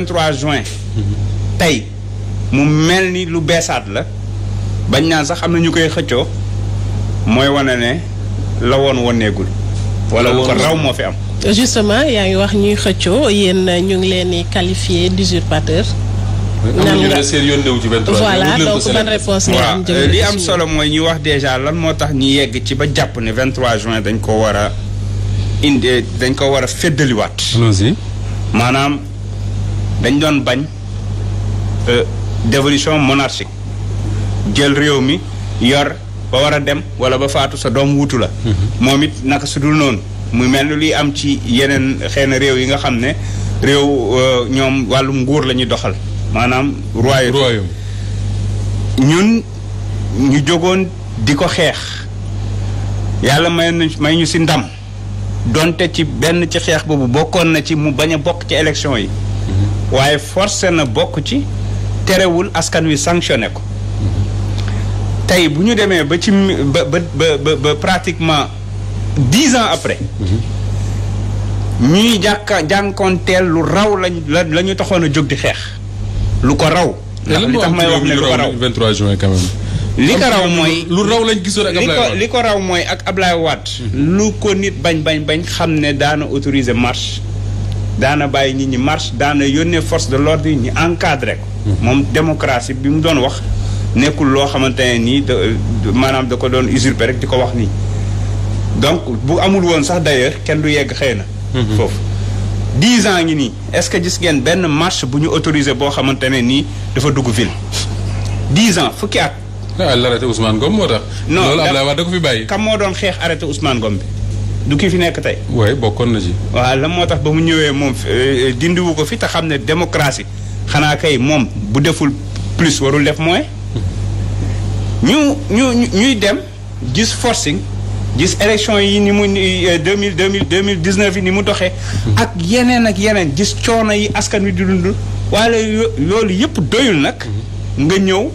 23 juin tey mu mel ni lu beesaat la bañ naan sax am na ñu koy xëccoo mooy wane ne la woon woneegul wala lu ko raw moo fi am. justement yaa ngi wax ñuy xëccoo yéen ñu ngi leen di qualifier d'usurpateur. nan nga voilà donc ban réponse nga am jëm li am solo mooy ñu wax déjà lan moo tax ñu yegg ci ba jàpp ne 23 juin dañ ko war a indi dañ ko war a féddaliwaat. maanaam dañ doon bañ dévolution monarchique jël réew mi yor ba war a dem wala ba faatu sa doom wutu la. moom it naka su dul noonu mu mel ni luy am ci yeneen xëy na réew yi nga xam ne réew ñoom wàllum nguur la ñuy doxal maanaam royaume ñun ñu jógoon di ko xeex yàlla may ñu si ndam donte ci benn ci xeex boobu bokkoon na ci mu bañ a bokk ci élection yi waaye forcé na bokk ci terewul askan wi sanctionné ko tey bu ñu demee ba ci ba pratiquement 10 ans après ñuy jànkoonteel lu raw la ñu taxoon a jóg di xeex lu ko raw. ndax li tax may wax ne lu ko raw 23 juin quand même. li ko raw mooy lu raw lañ gisoon ak Ablaye Wade li ko raw mooy ak Ablaye Wade. lu ko nit bañ xam ne daana autoriser marche daana bàyyi nit ñi marche daana yónnee force de l'ordre yi ñu encadré ko. moom démocratie bi mu doon wax nekkul loo xamante ne nii maanaam da ko doon usurper rek di ko wax nii donc bu amul woon sax d'ailleurs kenn du yegg xëy na. foofu 10 ans ngi nii est-ce que gis ngeen benn marche bu ñu autorisé boo xamante ne nii dafa dugg ville 10 ans fukki at. l'arrêté Ousmane Ngom moo tax. non loolu Ablaye Wade da ko fi bàyyi. kam moo doon xeex arrêté Ousmane Ngom bi du ki fi nekk tey. oui bokkoon na ci. waaw la moo tax ba mu ñëwee moom dindiwu ko fi te xam ne démocratie xanaa kay moom bu deful plus warul def moins ñuy dem gis forcing gis élection yi ni mu 2019 yi ni mu doxee. ak yeneen gis coono yi askan wi di dund. waaye loolu yëpp doyul nag. nga ñëw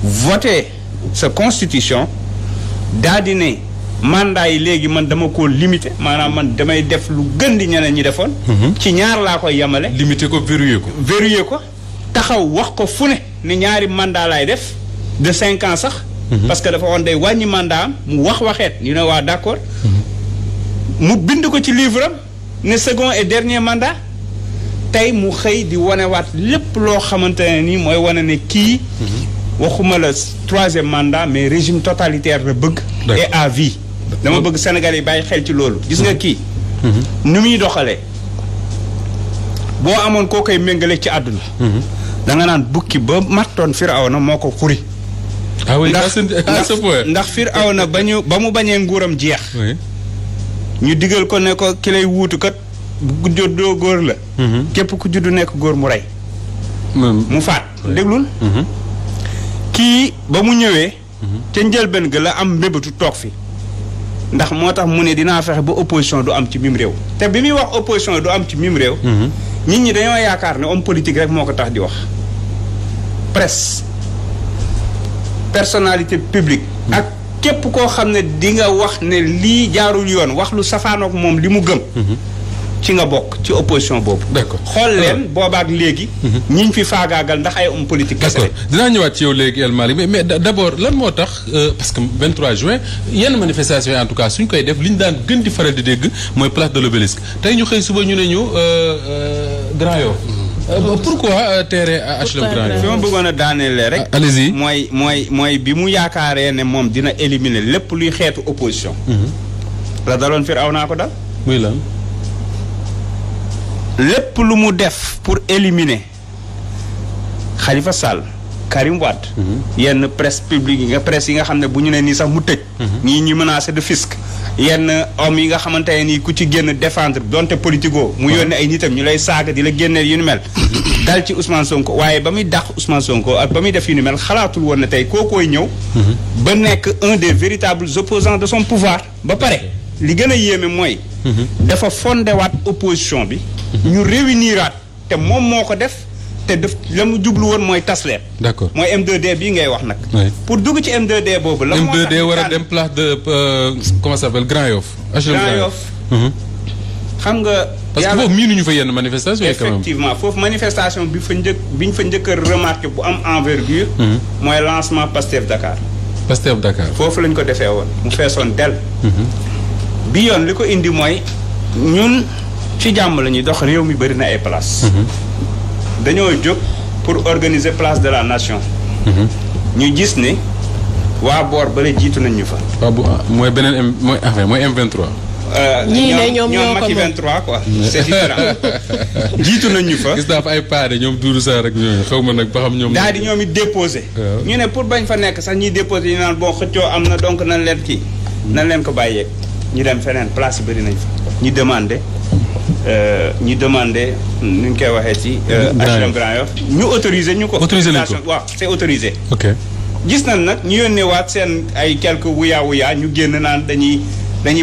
voter sa constitution daal di ne mandat yi léegi man dama koo limiter maanaam man damay def lu gën di ñeneen ñi defoon. ci ñaar laa koy yemale. limiter ko verrouiller ko taxaw wax ko fu ne ñaari mandat laay def de 5 ans sax. parce que dafa woon day wàññi mandat am mu waxeet ñu ne waa d'accord. mu bind ko ci livre am ne second et dernier mandat tey mu xëy di wanewaat lépp loo xamante ne nii mooy wane ne kii. waxuma la 3e mandat mais régime totalitaire la bëgg. et à vie. dama bëgg Sénégal yi bàyyi xel ci loolu. gis nga kii. nu muy doxalee boo amoon koo koy méngale ci àdduna. da nga naan bukki ba mattoon Firawna moo ko xuri. ah oui ndax Firawna ba mu bañee nguuram jeex. ñu digal ko ne ko ki lay wuutu kat bu juddoo góor la. képp ku juddu nekk góor mu rey. mu faat déglul. kii ba mu ñëwee. ca njëlbéen ga la am mbébétu toog fi. ndax moo tax mu ne dinaa fexe ba opposition du am ci mim réew. te bi muy wax opposition du am ci mim réew. nit ñi dañoo yaakaar ne homme politique rek moo ko tax di wax. presse personnalité publique. ak képp koo xam ne di nga wax ne lii jaarul yoon wax lu safaanook moom li mu gëm. ci nga bokk ci opposition boobu. d'accord xool leen boobaak léegi. ñiñ fi faagaagal ndax ay homme politique. d'accord dinaa ñëwaat ci yow léegi El Malick mais d'abord lan moo tax parce que 23 juin yenn manifestation yi en tout cas suñ koy def li ñu daan gën di faral di dégg mooy place de l'Obélisque tey ñu xëy suba ñu ne ñu Grand Yoff. pourquoi terrain HLM Grand Yoff. fi ma bëggoon a daanelee rek. allez-y mooy bi mu yaakaaree ne moom dina éliminer lépp luy xeetu opposition. la daloon Firawna ko dal. muy lan. lépp lu mu def pour éliminer Khalifa Sall Karim Wade. yenn presse publique yi nga xam ne bu ñu ne nii sax mu tëj. ñii ñu menacé de fisc. yenn hommes yi nga xamante ne nii ku ci génn défendre donte politico mu yónnee ay nitam ñu lay saaga di la génneel yu ni mel. dal ci Ousmane Sonko waaye ba muy dàq Ousmane Sonko ak ba muy def yu ni mel xalaatul woon ne tey kookooy ñëw. ba nekk un des véritables opposants de son pouvoir. ba pare li gën a yéeme mooy. dafa fondewaat opposition bi. ñu réuniraat te moom moo ko def te def la mu jublu woon mooy tas leen. d'accord mooy M2D bii ngay wax nag. pour dugg ci M2D boobu. la moo tax M2D war a dem place de comment ça s'appelle Grand Yoff. Grand Yoff. xam nga parce que foofu miinuñu fa yenn manifestation yi quand même. effectivement foofu manifestation bi ñu fa njëkk a remarqué bu am envergure. mooy lancement Pastef Dakar. Pastef Dakar. foofu lañ ko defee woon mu feesoon del. bi yoon li ko indi mooy ñun ci jàmm la ñuy dox réew mi bëri na ay place dañoo jóg pour organiser place de la nation. ñu gis ne waa boor bale jiitu nañ ñu fa. waaw bu mooy beneen mooy M23. ñii ne ñoom ñoo ko Macky 23 quoi c'est différent. jiitu nañ ñu fa. gis naa fa ay paade ñoom Doudou Sarr rek ñooñu xaw ma nag ba xam ñoom. daal di ñoom it déposé. ñu ne pour bañ fa nekk sax ñuy déposé ñu naan bon xëccoo am na donc nañ leen kii. nañ leen ko bàyyeeg ñu dem feneen place yi bëri nañ fa. ñu demandé nu ñu koy waxee ci. HLM Grand Yoff ñu autorisé ñu ko. autorisé nañ ko waaw c'est autorisé. ok gis nañ nag ñu yónnee waat seen ay quelques wuyaa ñu génn naan dañuy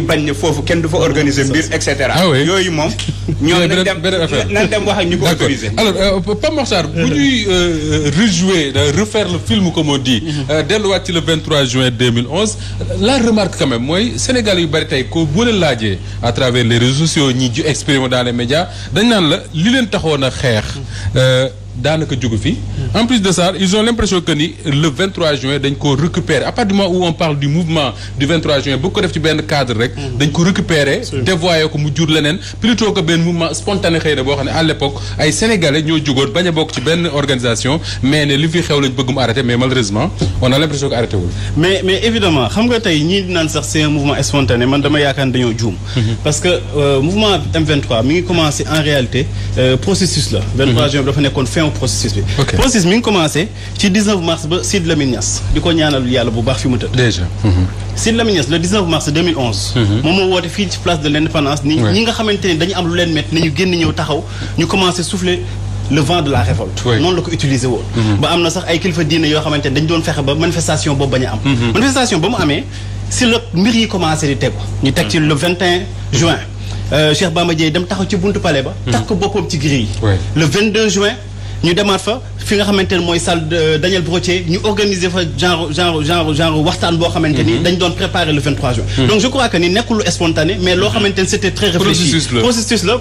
bañ ne foofu kenn du fa organiser mbir et cetera. yooyu moom. ñoom nañ dem wax ak ñu ko autorisé. alors Pape Makhtar bu ñuy refaire le film comme on dit. delluwaat ci le 23 juin 2011 la remarque quand même mooy Sénégal yu bari tey ko boo leen laajee à travers les réseaux sociaux ñi ju exprimer dans les médias dañ naan la li leen taxoon a xeex. daanaka jógu fi en plus de ça ils ont l'impression que ni le 23 juin dañ ko récupérer à partir du moment où on parle du mouvement du 23 juin bu ko def ci benn cadre rek dañ ko récupérer dévoyer ko mu jur leneen plutôt que benn mouvement spontané xëy na boo xam ne à l'époque ay sénégalais ñoo jógoon bañ a bokk ci benn organisation mais ne li fi xew lañ bëgg mu arrêter mais malheureusement on a l'impression que arrêté wul mais évidemment xam nga tey ñii naan sax c'est un mouvement spontané man dama yaakaar ne dañoo juum parce que mouvement M23 mi ngi commencé en réalité processus la 23 juin dafa nekkoon processus bi processus mi ngi commencé ci 19 mars ba Sidy Lamine Niass di ko ñaanal yàlla bu baax fi mu tëdd déjà Sidy Lamine Niass le 19 mars 2011 moom moo woote fii ci place de l'indépendance ni ñi nga xamante ne dañu am lu leen métti nañu génn ñëw taxaw ñu commencé souffler le vent de la révolte noonu la ko utiliser woon ba am na sax ay kilifa diine yoo xamante ne dañu doon fexe ba manifestation boobu bañ a am manifestation ba mu amee si la mbir yi commencé di tegu ñu teg ci le 21 juin Cheikh Bamba Dièye dem taxaw ci buntu palais ba tax ko boppam ci grille yi le 22 juin ñu demaat fa fi nga xamante ne mooy salle Daniel Brottier ñu organiser fa genre waxtaan boo xamante ni dañ doon préparer le 23 juin donc je crois que ni nekkul lu spontané mais loo xamante ni c'était très réfléchi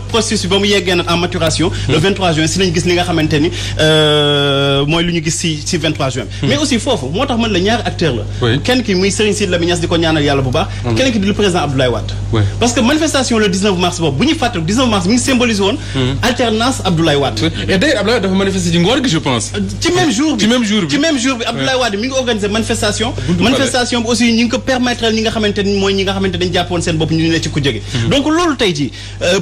processus ba mu yeggee nag en maturation le 23 juin si lañ gis li nga xamante ni mooy lu ñu gis si 23 juin mais aussi foofu moo tax man la ñaari acteur la kenn ki muy Serigne Sidy Lamine Niass di ko ñaanal yàlla bu baax kenn ki di le président Abdoulaye Wade parce que manifestation le 19 mars boobu bu ñuy fàttali 19 mars mi ngi symbolise woon alternance Abdoulaye Wade et d'ailleurs Abdoulaye Wade dafa manifester ci ngoor gi je pense ci même jour bi Abdoulaye Wade mi ngi organiser manifestation bi aussi ñi ngi ko permettre ñi nga xamante ni mooy ñi nga xamante dañ jàppoon seen bopp ñu ne ci ku jege donc loolu tey ji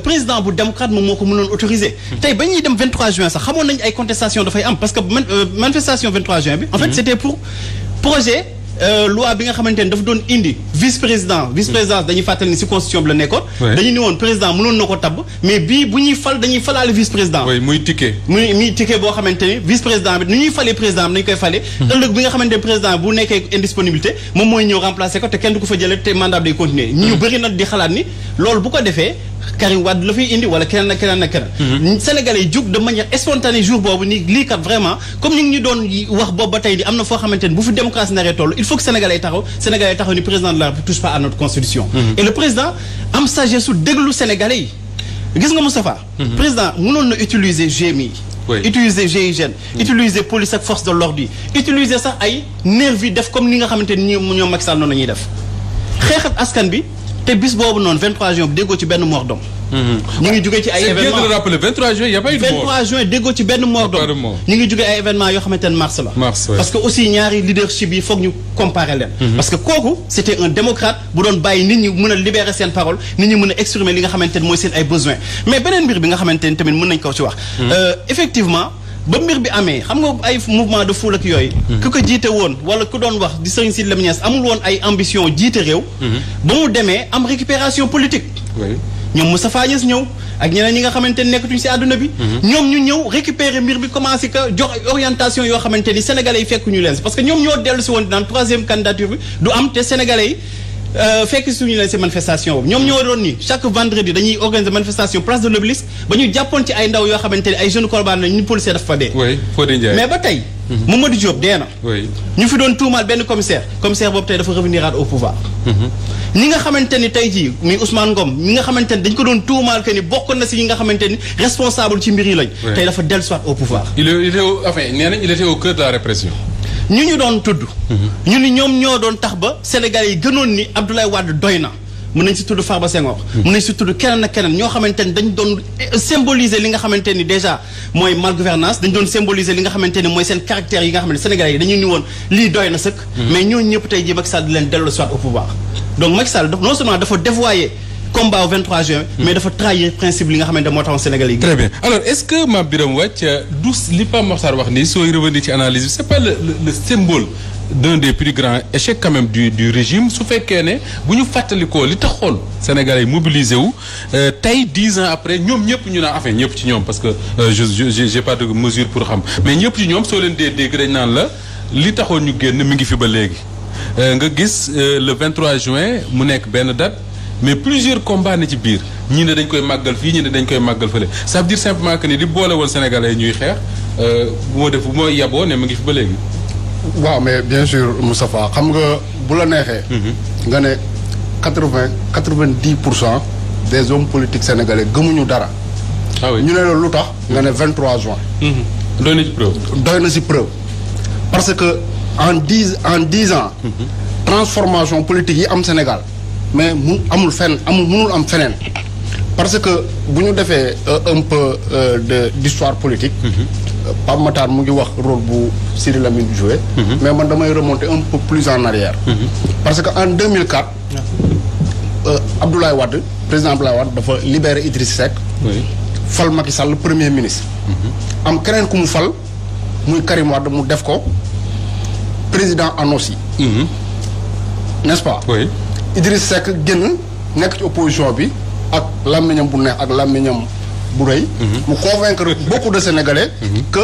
président bu démocrate moom moo ko mënoon autoriser tey ba ñuy dem 23 juin sax xamoon nañ ay contestation dafay am parce que manifestation 23 juin bi en fait c'était pour projet loi bi nga xamante ne dafa doon indi vice-présidence dañuy fàttali ni ci constitution bi la nekkoon dañu ni woon président mënoon na ko tabb mais bii bu ñuy fal dañuy falaale vice-président muy ticket boo xamante ni vice-président bi ni ñuy falee président bi nañu koy falee ëllëg bi nga xamante ne président bu nekkee indisponibilité moom mooy ñëw remplacer ko te kenn du ko fa jëlee te mandat day continuer ñu bëri nag di xalaat ni loolu bu ko defee Karim Wade la fiy indi wala keneen ak keneen Sénégalais yi jug de manière spontanée jour boobu ni lii kat vraiment comme ñu ngi ñu doon wax boobu ba tey di am na foo xamante ni bu fi démocratie naree toll il faut que Sénégalais yi taxaw ni président de la République touche pas à notre constitution et le président am sagesse su déglu Sénégalais yi gis nga Moustapha président mënoon na utiliser GMI utiliser GIGN utiliser police ak force de l'ordre yi utiliser sax ay nervi def comme ni nga xamante ni ñoom Macky Sall noonu la ñuy def xeexat askan bi te bis boobu noonu 23 juin déggoo ci benn mort d'homme ñu ngi jugee ci ay événements c'est bien de le rappeler 23 juin y a pas eu de mort 23 juin déggoo ci benn mort d'homme ñu ngi jugee ay événements yoo xamante ne mars la parce que aussi ñaari leadership yi foog ñu comparer leen parce que kooku c'était un démocrate bu doon bàyyi nit ñi mën a libérer seen parole nit ñi mën a exprimer li nga xamante ne mooy seen ay besoins mais beneen mbir bi nga xamante ne tamit mën nañ ko ci wax effectivement ba mbir bi amee xam nga ay mouvement de foule ak yooyu ku ko jiite woon wala ku doon wax di Serigne Sidy Lamine Niass amul woon ay ambition jiite réew ba mu demee am récupération politique ñoom Moustapha Niasse ñëw ak ñeneen ñi nga xamante ne nekkatuñ ci àdduna bi ñoom ñu ñëw récupérer mbir bi commencé que jox orientation yoo xamante ni sénégalais yi fekkuñu leen si parce que ñoom ñoo dellu si woon naan troisième candidature bi du am te sénégalais yi fekk suñu leen ci manifestation boobu ñoom ñoo doon ni chaque vendredi dañuy organiser manifestation place de l'Obélisque ba ñu jàppoon ci ay ndaw yoo xamante ne ay jeunes Colobane la ñu policier dafa fa dee mais ba tey Mamadou Diop dee na. ñu fi doon tuumaal benn commissaire boobu tey dafa revenir au pouvoir. ñi nga xamante ni tey jii muy Ousmane Ngom ñi nga xamante ni dañ ko doon tuumaal que ni bokk na si ñi nga xamante ni responsable ci mbir yi lañ. tey dafa dellusiwaat au pouvoir. il était au cœur de la répression. ñu doon tudd. ñu ni ñoom ñoo doon tax ba Sénégalais yi gënoon ni Abdoulaye Wade doy na. mën nañ si tudd Farba Senghor. mën nañ si tudd keneen ak keneen ñoo xamante ni dañ doon symboliser li nga xamante ni déjà mooy malgouvernance dañ doon symboliser li nga xamante ni mooy seen caractère yi nga xamante Sénégalais yi dañuy ni woon lii doy na sëkk. mais ñooñu ñëpp tey jii Macky Sall di leen dellu soit au pouvoir. donc Macky Sall non seulement dafa dévoyer combat au 23 juin. mais dafa trahir principe li nga xamante moo taxoon Sénégalais yi. très bien alors est-ce que Mame Birame Wathie du li Pape Makhtar wax nii sooy revenir ci analyse bi c'est pas le symbole d'un des plus grands échecs quand même du régime su fekkee ne bu ñu fàttalikoo li taxoon Sénégalais yi mobilisé wu tey 10 ans après ñoom ñëpp ñu naan enfin ñëpp ci ñoom parce que j'ai pas de mesure pour xam mais ñëpp ci ñoom soo leen dee dégg dañ naan la li taxoon ñu génn mi ngi fi ba léegi nga gis le 23 juin mu nekk benn date mais plusieurs combats ne ci biir ñii ne dañ koy màggal fii ñii ne dañ koy màggal fële ça veut dire simplement que ni li boole woon Sénégalais ñuy xeex bu ma yaboo ne mu ngi fi ba léegi. waaw mais bien sûr Moustapha xam nga bu la neexee. nga ne 90% des hommes politiques sénégalais gëmuñu dara. ah oui ñu ne la lu tax nga ne 23 juin. doy na ci preuve. doy na ci preuve parce que en 10 ans. transformation politique yi am Sénégal mais amul mënul am feneen parce que bu ñu defee un peu d'histoire politique. Pape Makhtar mu ngi wax rôle bu Sidi Lamine joué. mais man damay remonter un peu plus en arrière. parce que en 2004. Abdoulaye Wade président Abdoulaye Wade dafa libéré Idriss Seck. fal Macky Sall premier ministre. am keneen ku mu fal muy Karim Wade mu def ko président en aussi. n'est-ce pas. oui Idriss Seck génn nekk ci opposition bi ak làmmiñam bu neex ak làmmiñam bu rëy. mu convaincre beaucoup de Sénégalais. que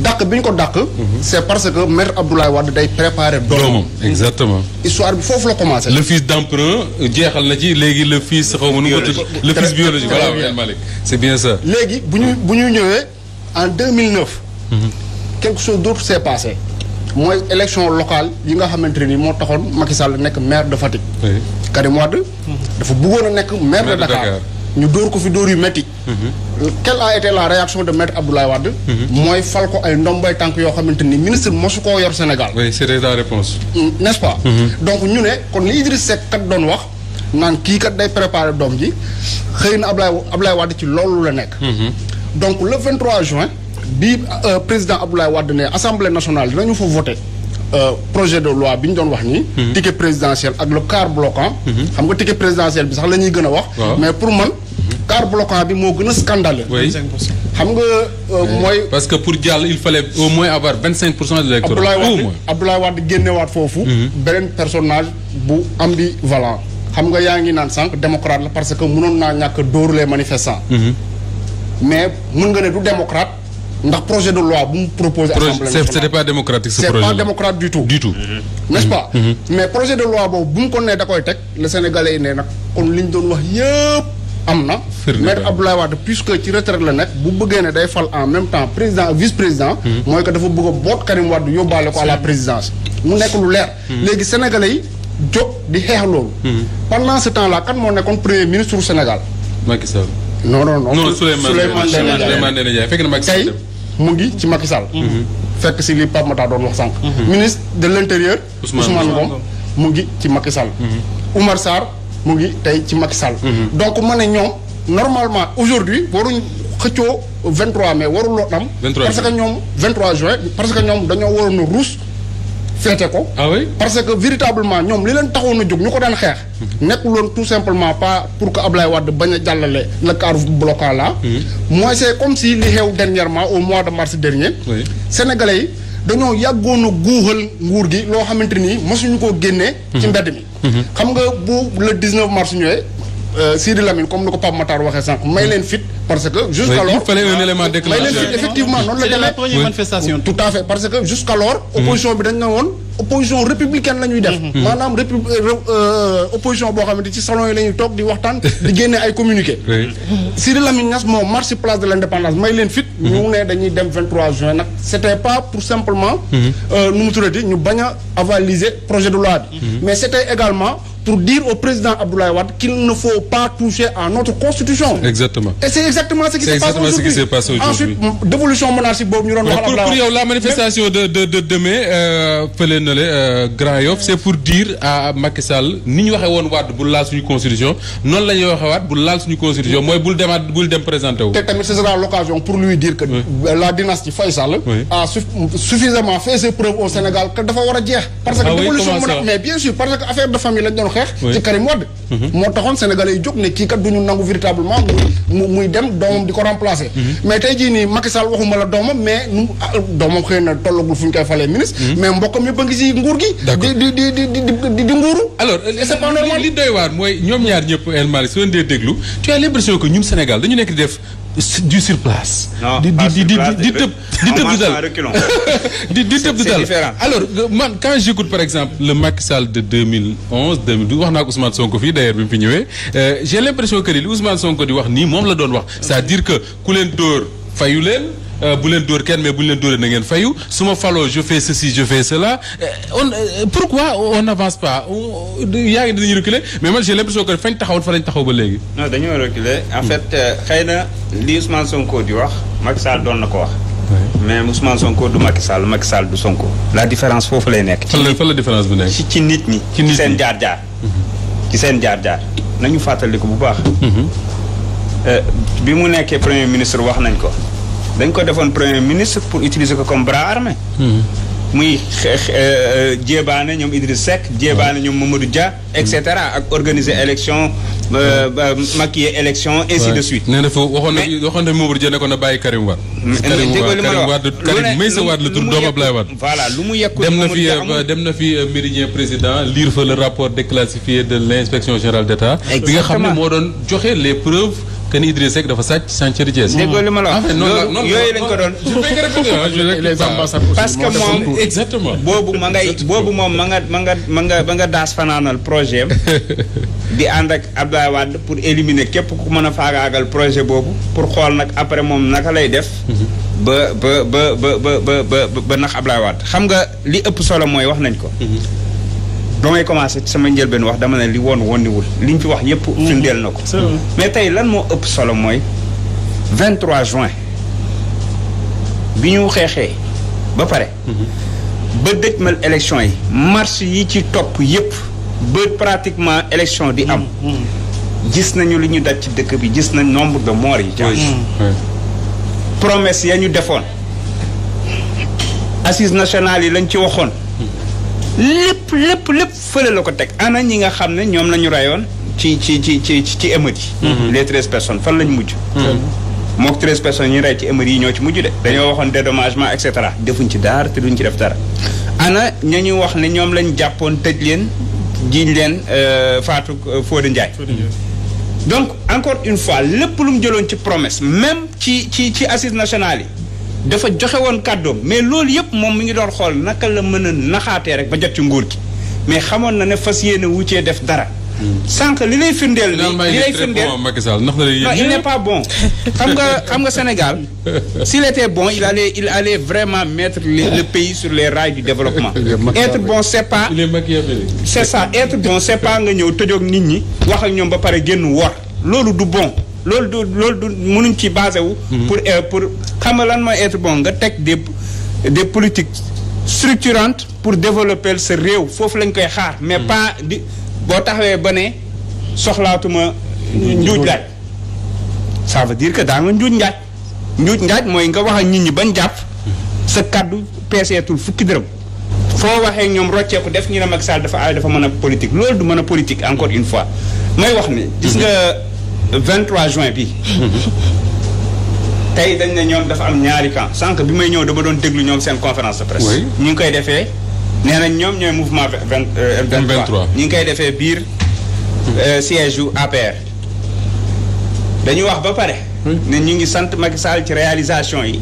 dàq bi ñu ko dàq. c'est parce que maître Abdoulaye Wade day préparer doomam. exactement. histoire bi foofu la commencé. le fils d'emprunt jeexal na ci léegi le fils xaw ma nu mu tudd le fils biologique voilà Malick c'est bien ça. léegi bu ñu ñëwee en 2009. quelque chose d'autre s'est passé. mooy élection locale yi nga xamante ne ni moo taxoon Macky Sall nekk maire de Fatick. Karim Wade dafa bëggoon a nekk maire de Dakar. ñu dóor ko fi dóor yu métti. quelle a été la réaction de maître Abdoulaye Wade. mooy fal ko ay ndombay tànk yoo xamante ni ministre mosu koo yor Sénégal. oui c'était la réponse. n'est-ce pas. donc ñu ne kon li Idriss Seck kat doon wax naan kii kat day préparer doom ji xëy na Abdoulaye Wade ci loolu la nekk. donc le 23 juin bi président Abdoulaye Wade ne assemblée nationale dinañu fa voter projet de loi bi ñu doon wax nii. ticket présidentiel ak le quart bloquant. xam nga ticket présidentiel bi sax la ñuy gën a wax. mais pour man. quart bloquant bi moo gën a scandaleux. oui xam nga mooy. parce que pour jàll il fallait au moins avoir 25% de l'électorat. Abdoulaye Wade génnewaat foofu. beneen personnage bu ambivalent. xam nga yaa ngi naan sànq démocrate la parce que mënoon naa ñàkk dóor les manifestants. mais mën nga ne du démocrate ndax projet de loi bu mu proposé. assemblée nationale c'était pas démocratique ce projet. c'est pas démocrate du tout. du tout. n'est-ce pas. mais projet de loi boobu bu mu ko nee da koy teg le Sénégalais yi ne nag kon li ñu doon wax yëpp. am na maître Abdoulaye Wade puisque ci retraite la nekk bu bëggee ne day fal en même temps président vice-président mooy que dafa bëgg a boot Karim Wade yóbbaale ko à la présidence mu nekk lu leer léegi sénégalais yi jóg di xeex loolu pendant ce temps là kan moo nekkoon premier ministre du Sénégal Macky Sall non Souleymane Ndéné Ndiaye fekk na Macky Sall tey mu ngi ci Macky Sall fekk si li Pape Makhtar doon wax sànq ministre de l'intérieur Ousmane Ngom mu ngi ci Macky Sall Oumar Sarr mu ngi tey ci Macky Sall. donc ma ne ñoom normalement aujourd'hui waruñ xëccoo 23 mai waruloo am. parce que ñoom 23 juin parce que ñoom dañoo waroon a ruus féete ko. ah oui parce que véritablement ñoom li leen taxoon a jóg ñu ko daan xeex. nekkuloon tout simplement pas pour que Ablaye Wade bañ a jàllale le quart bloquant là. mooy c'est comme si li xew dernièrement au mois de mars dernier. Sénégalais yi dañoo yàggoon a guuxal nguur gi loo xamante ni mosuñu koo génnee. ci mbedd mi. xam nga bu le 19 mars ñëwee Sidi Lamine comme ni ko Pape Makhtar waxee sànq may leen fit parce que jusqu'alors il fallait un élément déclencheur may leen fit effectivement noonu la demee la première manifestation tout à fait parce que jusqu'alors opposition bi dañ ne woon opposition républicaine la ñuy def maanaam opposition boo xamante ci salon yi la ñuy toog di waxtaan di génne ay communiqué Sidi Lamine Niass moo marche place de l'indépendance may leen fit ñu ne dañuy dem 23 juin nag c'était pas pour simplement nu mu tuddati ñu bañ a avaliser projet de loi bi mais c'était également pour dire au président Abdoulaye Wade qu'il ne faut pas toucher à notre constitution. Exactement. Et c'est exactement ce qui se passe aujourd'hui. Ensuite, dévolution monarchique boobu ñu doon wax. Pour yow la manifestation de demain fële na le Grand Yoff c'est pour dire à Macky Sall ni ñu waxee woon Wade bul laal suñu constitution noonu la ñuy waxee Wade bul laal suñu constitution mooy bul dem présenter wu. te tamit ce sera l'occasion pour lui dire que la dynastie Faye Sall a suffisamment fait ses preuves au Sénégal que dafa war a jeex. parce que dévolution monarchique mais bien sûr parce que affaire de famille lañ doon ci Karim Wade moo taxoon sénégalais yi jóg ne kii kat duñu nangu véritablement muy dem doomam di ko remplacer mais tey jii nii Macky Sall waxuma la doomam mais doomam xëy na tollagul fu ñu koy falee ministre mais mbokkam yëpp a ngi si nguur gi di nguuru alors li doy waar mooy ñoom ñaar ñëpp El Malick su leen dee déglu tu as l'impression que ñun Sénégal dañu nekk di def du sur place. di tëb du dal alors man quand j'écoute par exemple le Macky Sall de 2011 2012 wax naa ko Ousmane Sonko fii d'ailleurs bi mu fi ñëwee j'ai l'impression que li Ousmane Sonko di wax nii moom la doon wax c'est-à-dire que ku leen dóor fayu leen bu leen dóor kenn mais bu leen dóoree na ngeen fayu su ma faloo je fais ceci je fais cela pourquoi on n'avance pas yaa ngi dinañu reculer mais man j'ai l'impression que fañ taxawoon fa lañ taxaw ba léegi. non dañoo reculer en fait xëy na li Ousmane Sonko di wax Macky Sall doon na ko wax. mais Ousmane Sonko du Macky Sall Macky Sall du Sonko. la différence foofu lay nekk. fan la différence bi nekk. ci nit ñi. ci seen jaar-jaar. ci seen jaar-jaar nañu fàttaliku bu baax. bi mu nekkee premier ministre wax nañ ko. dañ ko defoon premier ministre pour utiliser ko comme bras armé. muy jéebaane ñoom Idriss Seck jéebaane ñoom Mamadou Dia et cetera ak organiser élection maquiller élection ainsi de suite. nee na fa waxoon na Mamadou Dia ne ko na bàyyi Karim Wade. Karim Meïssa Wade la tur doomu Abdoulaye Wade. voilà lu mu yekku dem na fi Méridien président lire fa le rapport déclassifié de l'inspection générale d'État. bi nga xam ne moo doon joxe les preuves. que ni Idriss Seck dafa sàcc chantier de Thiès. déggoo li ma la wax yooyu lañ ko doon. parce que moom exactement. boobu moom ma nga daas fanaanal projet am di ànd ak Abdoulaye Wade pour éliminer képp ku mën a faagaagal projet boobu pour xool nag après moom naka lay def. ba nax Abdoulaye Wade xam nga li ëpp solo mooy wax nañ ko. ba may commencé sama njëlbeen wax dama ne li woniwul liñ fi wax yépp firndeel na ko mais tey lan moo ëpp solo mooy 23 juin bi ñu xeexee ba pare ba dëjmal élection yi marche yi ci topp yépp ba pratiquement élection di am gis nañu li ñu daj ci dëkk bi gis nañ nombre de morts yi promesse ya ñu defoon assises nationales yi lañ ci waxoon lépp fële la ko teg ana ñi nga xam ne ñoom la ñu rayoon ci émeutes yi les 13 personnes fan lañ mujj mook 13 personnes ñu rey ci émeutes yi ñoo ci mujj de dañoo waxoon dédommagement et cetera defuñ ci dara te duñ ci def dara ana ña ñu wax ne ñoom lañ jàppoon tëj leen jiiñ leen Fatou Fodé Ndiaye donc encore une fois lépp lu mu jëloon ci promesse même ci assises nationales yi dafa joxe woon kàddoom mais loolu yëpp moom mi ngi doon xool naka la mën a naxaatee rek ba jot ci nguur gi mais xamoon na ne fas yéene wuccee def dara. sànq li lay firndeel. li lay firndeel non il n'est pas bon. xam nga Sénégal s'il était bon il allait vraiment mettre le pays sur les rails du développement. être bon c'est pas. c'est ça être bon c'est pas nga ñëw tëjoog nit ñi. wax ak ñoom ba pare génn wor loolu du bon. loolu du mënuñ ci basé wu. pour xam nga lan mooy être bon nga teg des politiques structurantes pour développer sa réew foofu lañ koy xaar. mais pas di boo taxawee ba ne soxlaatuma njuuj njaaj. ça veut dire que daa nga njuuj njaaj mooy nga wax ak nit ñi bañ jàpp sa kaddu peeseetul fukki dërëm. foo waxee ñoom rocceeku def ñu ne Macky Sall dafa mën a politique loolu du mën a politique encore une fois may wax ni gis nga. 23 juin bi tey dañ ne ñoom dafa am ñaari camp sànq bi may ñëw dama doon déglu ñoom seen conférence de presse. ñu ngi koy defee nee nañ ñoom ñooy mouvement 23 ñu ngi koy defee biir siège yu APR. dañu wax ba pare. ne ñu ngi sant Macky Sall ci réalisation yi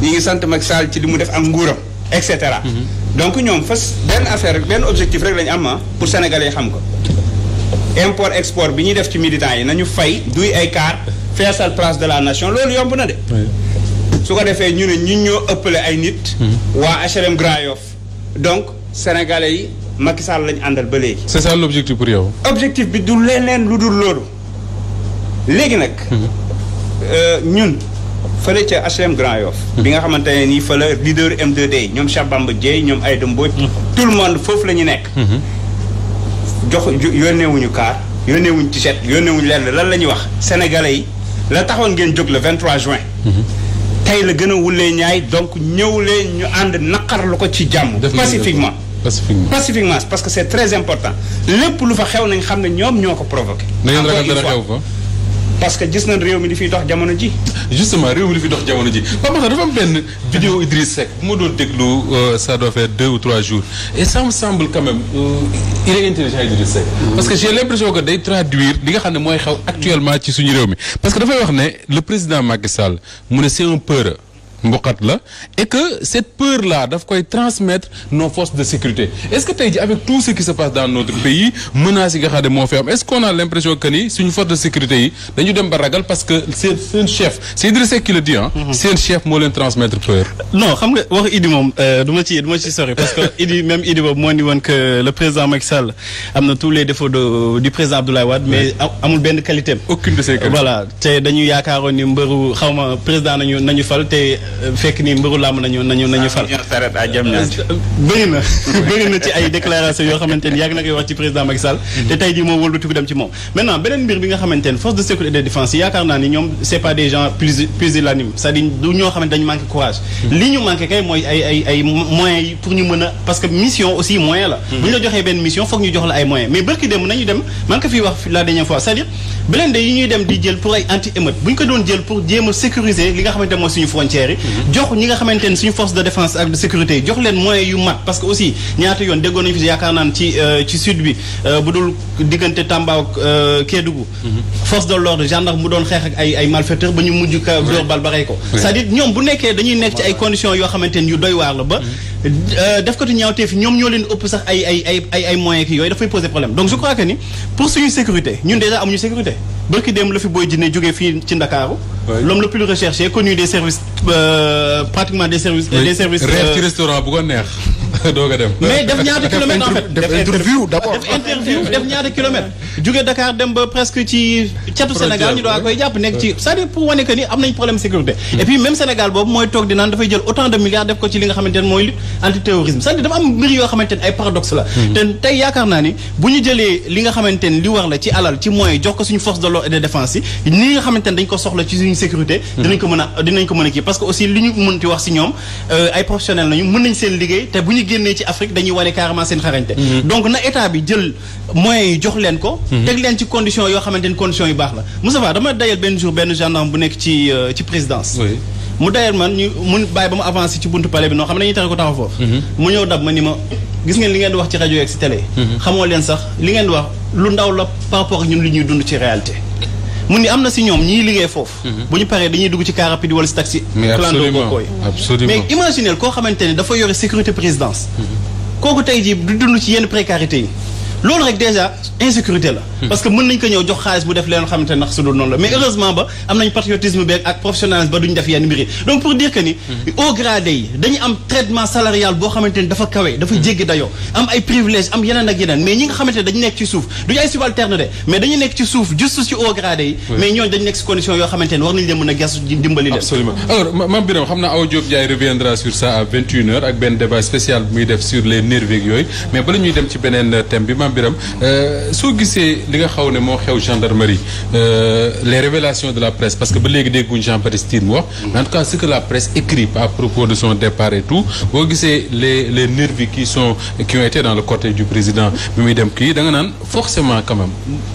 ñu ngi sant Macky Sall ci li mu def ak nguuram et cetera. donc ñoom fas benn objectif rek lañu am pour sénégalais yi xam ko. import export bi ñuy def ci militants yi nañu fay duy ay car feesal place de la nation loolu yomb na de su ko defee ñu ne ñun ñoo ëppale ay nit. waa HLM Grand Yoff donc sénégalais yi Macky Sall lañ àndal ba léegi. c'est ça l'objectif pour yow. objectif bi du leneen lu dul loolu léegi nag. ñun fële ca HLM Grand Yoff. bi nga xamante ne nii fa la leader M2D ñoom Cheikh Bamba Dièye ñoom Aïda Mbodj. tout le monde foofu la ñu nekk. jox yónneewuñu kaar yónneewuñu t-shirt yónneewuñu lenn lan la ñuy wax sénégalais yi la taxoon ngeen jóg le 23 juin. tey la gën a wulee ñaay donc ñëw leen ñu ànd naqarlu ko ci jàmm. pacifiquement parce que c'est très important lépp lu fa xew nañ xam ne ñoom ñoo ko provoqué. na ngeen ragal dara xew fa. parce que gis nañ réew mi di fiy dox jamono ji. justement réew mi di fiy dox jamono ji Papa dafa am benn vidéo Idriss Seck bu ma doon déglu ça doit faire 2 ou 3 jours et ça me semble quand même il est intelligent Idriss Seck. parce que j'ai l'impression que day traduire li nga xam ne mooy xew actuellement ci suñu réew mi parce que dafay wax ne le président Macky Sall mu ne c'est un peureux mboqat la et que cette peur là daf koy transmettre nos forces de sécurité est-ce que tey ji avec tout ce qui se passe dans notre pays menaces yi nga xam ne moo fi am est-ce qu'on a l'impression que ni suñu force de sécurité yi dañu dem ba ragal parce que seen chef c'est Idriss Seck qui le dit ah. seen chef moo leen transmettre peur. non xam nga wax Idi moom du ma ci sori parce que Idi boobu moo ni woon que le président Macky Sall am na tous les défauts du président Abdoulaye Wade mais amul benn qualité am. aucune de ces qualités. voilà te dañu yaakaaroon ni mbëru xaw ma président nañu fal te. fekk ni mbëru làmb nañu fal bëri na ci ay déclaration yoo xamante ni yàgg na koy wax ci président Macky Sall te tey jii moo wëlbatiku dem ci moom maintenant beneen mbir bi nga xamante ni force de sécurité et de défense yi yaakaar naa ni ñoom c'est pas des gens pusillanimes c'est-à-dire du ñoo xamante dañu manqué courage li ñu manqué kay mooy ay moyens yi pour ñu mën a parce que mission aussi moyen la bu ñu la joxee benn mission foog ñu jox la ay moyens mais bërki dem nañu dem man ko fii wax la dernière fois c'est-à-dire blindé yi ñuy dem di jël pour ay anti-émeute bu ñu ko doon jël pour jéem a sécuriser li nga xamante mooy suñu frontières yi jox ñi nga xamante ne suñu force de défense ak de sécurité yi jox leen moyens yu mat parce que aussi ñaata yoon déggoon nañu fi yaakaar naan ci sud bi bu dul diggante Tamba ak Kédougou force de l'ordre gendarme mu doon xeex ak ay malfaiteurs ba ñu mujj ka door bal ba rey ko c'est-à-dire ñoom bu nekkee dañuy nekk ci ay conditions yoo xamante ne yu doy waar la ba def ko tu ñaawtee fi ñoom ñoo leen ëpp sax ay moyens ki yooyu dafay poser problème donc je crois que ni pour suñu sécurité ñun déjà amuñu sécurité bërki dem la fi booy jinne jógee fii ci Ndakaaru l'homme le plus recherché connu des services pratiquement des services rêve ci restaurant bu ko neex doog a dem mais def ñaata kilomètres en fait def interview d'abord def ñaata kilomètres jógee Dakar dem ba presque ci catu Sénégal ñu doon koy jàpp nekk ci c'est-à-dire pour wane que ni am nañ problème sécurité et puis même Sénégal boobu mooy toog di naan dafay jël autant de milliards def ko ci li nga xamante ne mooy lutte antiterrorisme c'est-à-dire dafa am mbir yoo xamante ne ay paradoxe la te tey yaakaar naa ni bu ñu jëlee li nga xamante ne li war la ci alal ci moyens jox ko suñu force de l'ordre et de défense yi ni nga xamante ne dañ ko soxla ci suñu sécurité dinañ ko mën a kii parce que aussi li ñu mën ti wax si ñoom ay professionnels nañu mën nañ seen liggéey te bu ñu génnee ci Afrique dañuy wane carrément seen xarañte donc na état bi jël moyens yi jox leen ko teg leen ci conditions yoo xamante ne conditions yu baax la Moustapha dama dayal benn jour benn gendarme bu nekk ci présidence mu dayal man mun bàyyi ba mu avancé ci buntu palais bi noo xam ne dañuy tere ko taxaw foofu mu ñëw dab ma ni ma gis ngeen li ngeen di wax ci rajo yeeg ci télé xamoo leen sax li ngeen di wax lu ndaw la par rapport ak ñun li ñuy dund ci réalité mu ni am na si ñoom ñii liggéey foofu bu ñu paree dañuy dugg ci car rapide wala si taxi clando bookooy mais imaginez koo xamante ne dafa yore sécurité présidence kooku tey jii du dund ci yenn précarité yi loolu rek déjà insécurité la parce que mën nañ ko ñëw jox xaalis bu def leen xamante ndax su dul noonu la mais heureusement ba am nañ patriotisme beeg ak professionnalisme ba duñ def yenn mbir yi donc pour dire que ni au gradé yi dañu am traitement salarial boo xamante ni dafa kawe dafa jéggi dayoo am ay privilèges am yeneen ak yeneen mais ñi nga xamante ne dañu nekk ci suuf duñu ay subalterne de mais dañu nekk ci suuf juste ci au gradé yi mais ñooñu dañu nekk ci condition yoo xamante ne war nañu leen mën a gestu dimbali leen absolument alors Mame Birame xam naa Awa Diop Ndiaye reviendra sur ça à 21h ak benn débat spécial muy def sur les nervis yooyu mais bala ñuy dem ci beneen thème bi Mame Birame soo gisee li nga xaw ne moo xew gendarmerie les révélations de la presse parce que ba léegi dégguñ Jean-Baptiste Tine mu wax en tout cas ce que la presse écrit à propos de son départ et tout boo gisee les nervis qui ont été dans le cortège du président bi muy dem kii da nga naan forcément quand même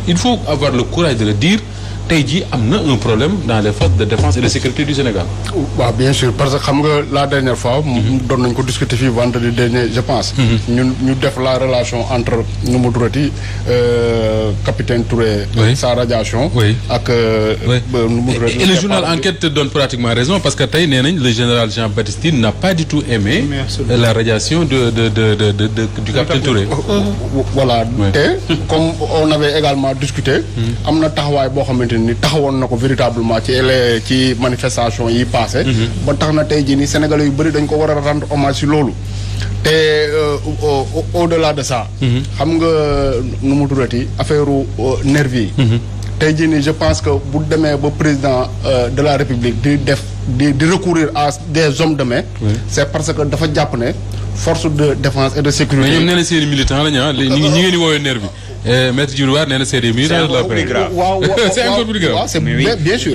il faut avoir le courage de le dire tey jii am na un problème dans les forces de défense et de sécurité du Sénégal. waaw bien sûr parce que xam nga la dernière fois. doon nañ ko discuter fii vendredi dernier je pense. ñu def la relation entre nu mu turati capitaine Touré. sa radiation. ak nu mu turati. et le journal Enquête te donne pratiquement raison parce que tey nee nañ le général Jean-Baptiste Tine n'a pas du tout aimé. la radiation du capitaine Touré. voilà te comme on avait également discuté. am na taxawaay boo xamante xamante ni taxawoon na ko véritablement ci manifestation yi passé ba tax na tey jii ni Sénégalais yu bëri dañ ko war a rendre hommage ci loolu te au-delà de ça xam nga nu mu tuddati affaire nervi yi tey jii nii je pense que bu demee ba président de la République di recourir à des hommes de main c'est parce que dafa jàpp ne force de défense et de sécurité. mais ñoom nee na seen militant la ñu ñi ngeen di woowee nervi maître Djibril War nee na c'est des militants de la paix. C'est encore plus grave. C'est bien sûr.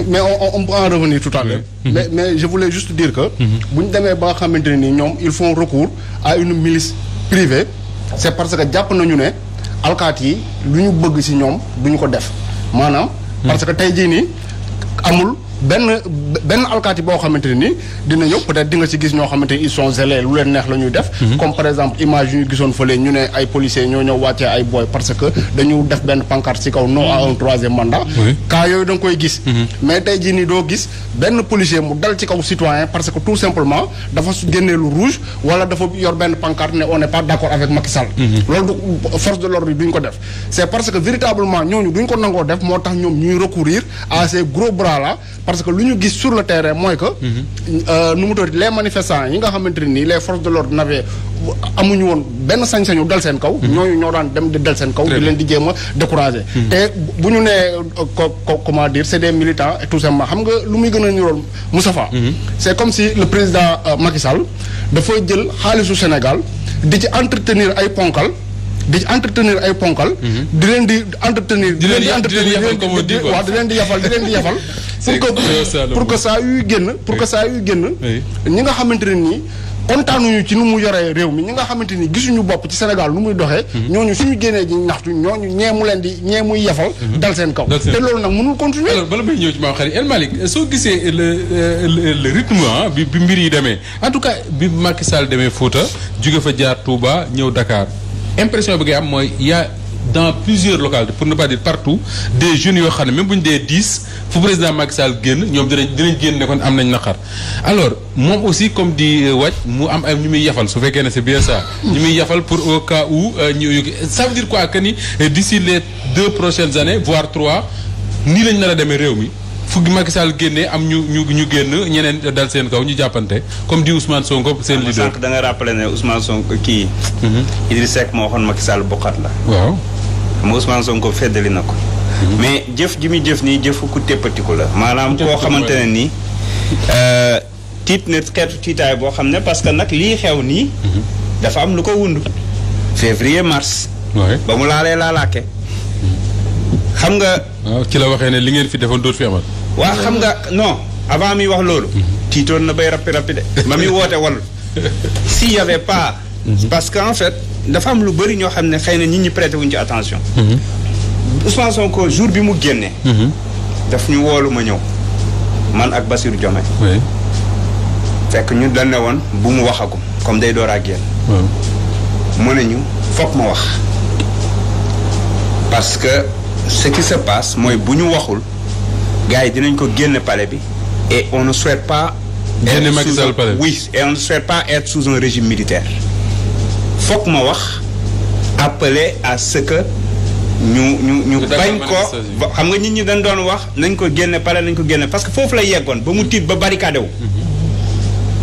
Mais on peut en revenir tout à l'heure. Mais je voulais juste dire que bu ñu demee ba nga xamante ne ni ñoom ils font recours à une milice privée c'est parce que jàpp nañu ne alkaati yi lu ñu bëgg ci ñoom duñu ko def maanaam. parce que tey jii nii amul. benn alkaati boo xamante ne nii dina ñëw peut-être di nga ci gis ñoo xamante ni ils sont zélés lu leen neex la ñuy def. comme par exemple image yu ñu gisoon fële ñu ne ay policiers ñoo ñëw wàccee ay boy parce que dañu def benn pancarte ci kaw non à un troisième mandat. cas yooyu da nga koy gis. mais tey jii nii doo gis benn policier mu dal ci kaw citoyen parce que tout simplement dafa génnee lu rouge wala dafa yor benn pancarte ne on n'est pas d'accord avec Macky Sall. loolu du force de l'ordre yi duñ ko def c'est parce que véritablement ñooñu duñ ko nangoo def moo tax ñoom ñuy recourir à ces gros bras là. parce que lu ñu gis sur le terrain mooy que nu mu tudd les manifestants yi nga xamante ne nii les forces de l'ordre n'avaient amuñu woon benn sañ-sañu dal seen kaw ñooñu ñoo daan dem di dal seen kaw di leen di jéem a décourager te bu ñu nee comment dire c'est des militants et tout simplement xam nga lu muy gën a niroon Moustapha c'est comme si le président Macky Sall dafa jël xaalisu Sénégal di ci entretenir ay ponkal di leen di entretenir di leen di yafal pour que saa yuy génn ñi nga xamante ne nii kontaanuñu ci nu mu yoree réew mi ñi nga xamante ni gisuñu bopp ci Sénégal nu muy doxee ñooñu suñu génnee ji ñaxtu ñooñu ñee muy yafal dal seen kaw te loolu nag mënul continuer. alors bala may ñëw ci maam xarit El Malick soo gisee le rythme bi mbir yi demee en tout cas bi Macky Sall demee Fouta jóge fa jaar Touba ñëw Dakar impression bi ngay am mooy y a dans plusieurs localités pour ne pas dire partout des jeunes yoo xam ne même bu ñu dee 10 fu président Macky Sall génn ñoom dinañ génn ne kon am nañ naqar alors moom aussi comme di wàcc mu am ay ñu muy yafal su fekkee ne c'est bien ça ñu muy yafal pour au cas où ça veut dire quoi que ni d'ici les 2 prochaines années voire 3 nii lañ nar a demee réew mi fu Macky Sall génnee am ñu génn ñeneen dal seen kaw ñu jàppante comme di Ousmane Sonko seen leader. sànq da nga rappelé ne Ousmane Sonko kii. Idriss Seck moo waxoon Macky Sall bokkat la. waaw. xam nga Ousmane Sonko feddali na ko. mais jëf ji muy jëf nii jëfu ku téppatiku la. maanaam koo xamante ne nii. tiit na xeetu tiitaay boo xam ne parce que nag lii xew nii. dafa am lu ko wund. février mars. ba mu laalaake. xam nga. waaw ci la waxee ne li ngeen fi defoon dootu fi amal. waaw xam nga non avant mi wax loolu. tiitoon na bay rappi de. ma mi woote wàllu. s'il y avait pas. parce que en fait dafa am lu bëri ñoo xam ne xëy na nit ñi prêté wuñ ci attention. Ousmane Sonko jour bi mu génnee. daf ñu woolu ma ñëw. man ak Bassirou Diomaye. fekk ñu dañ ne woon bu mu waxagum comme day door a génn. mu ne ñu foog ma wax. parce que ce qui se passe mooy bu ñu waxul gars yi dinañ ko génne palais bi et on ne souhaite pas. génne Macky Sall palais oui et on ne souhaite pas être sous un régime militaire. foog ma wax appeler à ce que ñu bañ ko xam nga nit ñi dañ doon wax nañ ko génne palais nañ ko génne parce que foofu la yeggoon ba mu tiit ba barricade wu.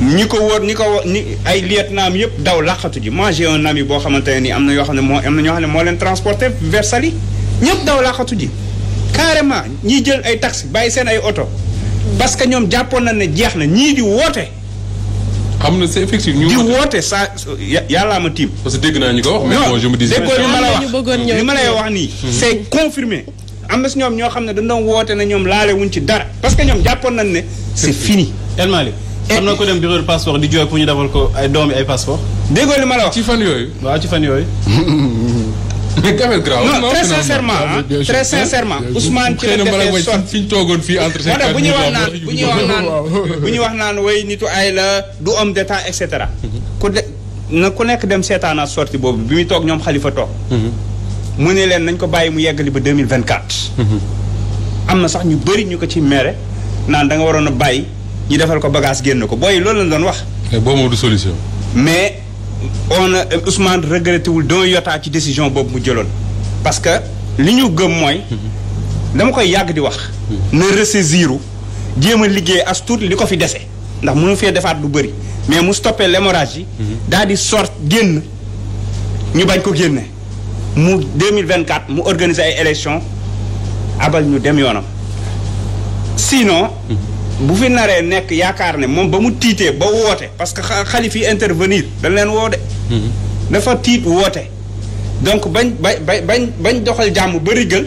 ñi ko wóor ni ay lieutenant yëpp daw laqatu ji moi j'ai un ami boo xamante ne nii am na ñoo xam ne moo leen transporté vers Saly ñëpp daw laqatu ji carrément ñiy jël ay taxi bàyyi seen ay oto parce que ñoom jàppoon na ne jeex na ñii di woote. xam na c'est effectif ñu di woote saa yàllaa ma tiim. parce que dégg naa ñu ko wax. mais bon je me disais li ma lay wax nii. c'est confirmé. am na si ñoom ñoo xam ne dañ doon woote na ñoom laale wuñ ci dara parce que ñoom jàppoon nañ ne c'est fini. El Malick am na ko dem bureau de passeport di jooy pour ñu defal ko ay doomi ay passeport. déggoo li ma la wax ci fan yooyu. waaw ci fan yooyu. mais Gamel Grau. non très sincèrement Ousmane ci la defee sot fi ñu toogoon fii entre moo tax bu ñuy wax naan way nitu ay la du homme d'état et cetera. ku nekk dem seetaanaat sortie boobu bi muy toog ñoom Khalifa toog. mu ne leen nañ ko bàyyi mu yeggali ba 2024. am na sax ñu bëri ñu ko ci mere naan da nga waroon a bàyyi ñu defal ko bagage génn ko booy loolu lañ doon wax. boobu moom du solution. mais Ousmane regretté wul d'un iota ci décision boobu mu jëloon parce que li ñu gëm mooy. dama koy yàgg di wax. na ressaisiru jéem a liggéey as tuut li ko fi dese ndax mënu fee defaat lu bëri mais mu stoppé l'hémorragie daal di sort génn ñu bañ ko génne mu 2024 mu organiser ay élections abal ñu dem yoonam sinon. bu fi naree nekk yaakaar ne moom ba mu tiitee ba woote parce que xalif yi intervenir dañ leen woo de. dafa tiit woote donc bañ doxal jàmm ba rigal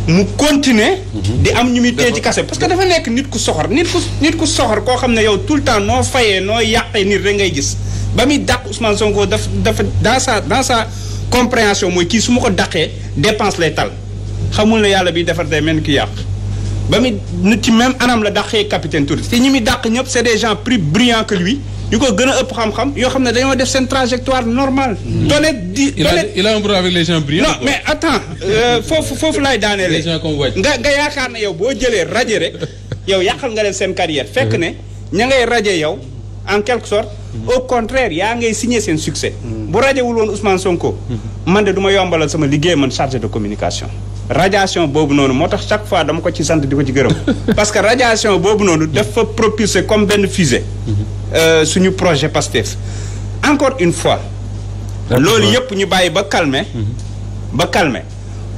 mu continuer di am ñu muy téye ci kase parce que dafa nekk nit ku soxor nit ku soxor koo xam ne yow tout le temps noo fayee noo yàqee nit rek ngay gis ba muy dàq Ousmane Sonko dafa dans sa compréhension mooy kii su ma ko dàqee dépense lay tal xamul ne yàlla bi defar day mel ni ki yàq ba muy nit ci même anam la dàqee capitaine Touré te ñi muy dàq ñëpp c'est des gens plus brillants que lui yu ko gën a ëpp xam-xam yoo xam ne dañoo def seen trajectoire normale. il a un problème avec les gens brillants. non mais attends foofu laay daaneele. les gens comme wàcc. nga yaakaar ne yow boo jëlee rajo rek yow yàqal nga leen seen carrière fekk ne ña ngay rajo yow en quelque sorte. au contraire yaa ngay signer seen succès. bu rajowul woon Ousmane Sonko. man de du ma yombalal sama liggéey man chargé de communication. radiation boobu noonu moo tax chaque fois dama ko ci sant di ko ci gërëm parce que radiation boobu noonu dafa propulser comme benn fusée suñu projet PASTEF encore une fois loolu yëpp ñu bàyyi ba calmer